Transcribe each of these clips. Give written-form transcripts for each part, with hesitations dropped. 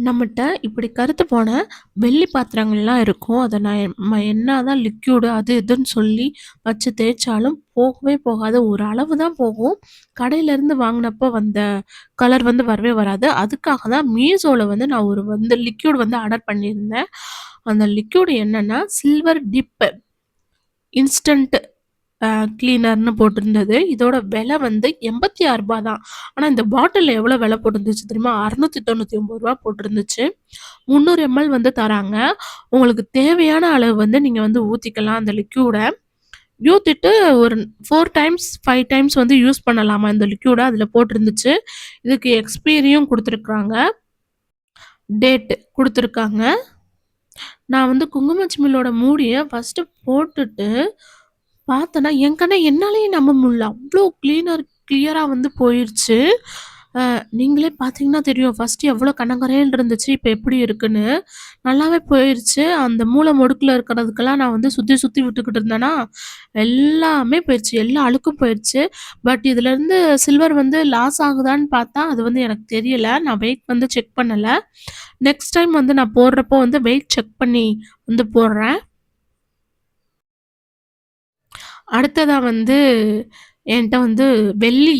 நம்மட்ட இப்படி கருத்து போன வெள்ளி பாத்திரங்கள்லாம் இருக்கும். அத நான் என்னதான் லிக்யூடு அது இதுன்னு சொல்லி வச்சு தேய்ச்சாலும் போகவே போகாது. ஒரு அளவு தான் போகும். கடையிலேருந்து வாங்குனப்போ வந்த கலர் வந்து வரவே வராது. அதுக்காக தான் மீஷோல வந்து நான் ஒரு வந்து லிக்யூட் வந்து ஆர்டர் பண்ணியிருந்தேன். அந்த லிக்யூடு என்னன்னா, சில்வர் டிப் இன்ஸ்டன்ட் கிளீனர்ன்னு போட்டிருந்தது. இதோட விலை வந்து ரூ. 86 தான். ஆனா இந்த பாட்டில்ல எவ்வளோ விலை போட்டிருந்துச்சு தெரியுமா? ரூ. 699 போட்டிருந்துச்சு. 300 ml வந்து தராங்க. உங்களுக்கு தேவையான அளவு வந்து நீங்க வந்து ஊத்திக்கலாம் அந்த லிக்யூட. ஊத்திட்டு ஒரு 4 டைம்ஸ், 5 டைம்ஸ் வந்து யூஸ் பண்ணலாமா இந்த லிக்யூட. அதில போட்டிருந்துச்சு. இதுக்கு எக்ஸ்பீரியும் குடுத்துருக்காங்க. டேட் குடுத்துருக்காங்க. நான் வந்து குங்குமச்சிமிழோட மூடிய ஃபர்ஸ்ட்டு போட்டுட்டு பார்த்தேன்னா, என் கண்ண என்னாலயே நம்ப முடியல. அவ்ளோ கிளியரா வந்து போயிருச்சு. நீங்களே பார்த்தீங்கன்னா தெரியும். ஃபர்ஸ்ட்டு எவ்வளோ கனகரேன்னு இருந்துச்சு. இப்ப எப்படி இருக்குன்னு. நல்லாவே போயிருச்சு. அந்த மூல முடுக்குல இருக்கிறதுக்கெல்லாம் நான் வந்து சுத்தி சுத்தி விட்டுக்கிட்டு இருந்தேனா, எல்லாமே போயிருச்சு. எல்லா அழுக்கும் போயிருச்சு. பட் இதுலருந்து சில்வர் வந்து லாஸ் ஆகுதான்னு பார்த்தா, அது வந்து எனக்கு தெரியல. நான் வெயிட் வந்து செக் பண்ணல. நெக்ஸ்ட் டைம் வந்து நான் போடுறப்போ வந்து வெயிட் செக் பண்ணி வந்து போடுறேன். அடுத்ததா வந்து என்ட்ட வந்து வெள்ளி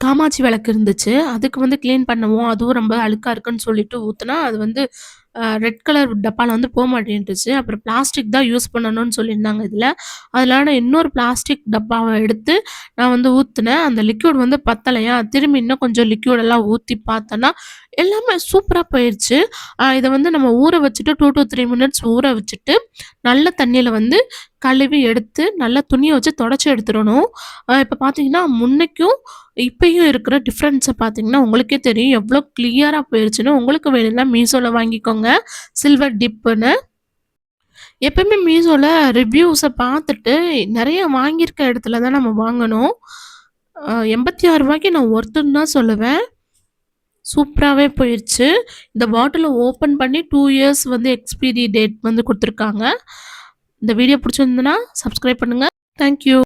காமாட்சி விளக்கு இருந்துச்சு. அதுக்கு வந்து கிளீன் பண்ணுவோம். அதுவும் ரொம்ப அழுக்கா இருக்குன்னு சொல்லிட்டு ஊத்துனா, அது வந்து ரெட் கலர் டப்பால வந்து போமாட்டேன்ட்டுச்சு. அப்புறம் பிளாஸ்டிக் தான் யூஸ் பண்ணணும்னு சொல்லியிருந்தாங்க இதுல. அதனால நான் இன்னொரு பிளாஸ்டிக் டப்பாவ எடுத்து நான் வந்து ஊத்துனேன். அந்த லிக்விட் வந்து பத்தலையா, திரும்பி இன்னும் கொஞ்சம் லிக்விட் எல்லாம் ஊத்தி பார்த்தேன்னா, எல்லாமே சூப்பரா போயிருச்சு. இத வந்து நம்ம ஊற வச்சுட்டு 2 to 3 மினிட்ஸ் ஊற வச்சுட்டு, நல்ல தண்ணீல வந்து கழுவி எடுத்து, நல்லா துணிய வச்சு தொடச்சு எடுத்துறணும். இப்ப பார்த்தீங்கன்னா, முன்னைக்கும் இப்பயும் இருக்கிற டிஃபரன்ஸ பார்த்தீங்கன்னா, உங்களுக்கே தெரியும். எவ்ளோ கிளியரா போயிருச்சுன்னு. உங்களுக்கு வேணும்னா மீஷோல வாங்கிக்கோங்க. சில்வர் டிப்புன்னு. எப்பயுமே மீஷோல ரிவ்யூஸ பார்த்துட்டு, நெறைய வாங்கியிருக்க இடத்துல தான் நம்ம வாங்கணும். ரூ. 86க்கு நான் ஒர்த்துன்னு தான் சொல்லுவேன். சூப்பராவே போயிருச்சு. இந்த பாட்டில ஓப்பன் பண்ணி 2 இயர்ஸ் வந்து எக்ஸ்பீரி டேட் வந்து குடுத்துருக்காங்க. இந்த வீடியோ பிடிச்சிருந்ததுன்னா, சப்ஸ்கிரைப் பண்ணுங்க. Thank you.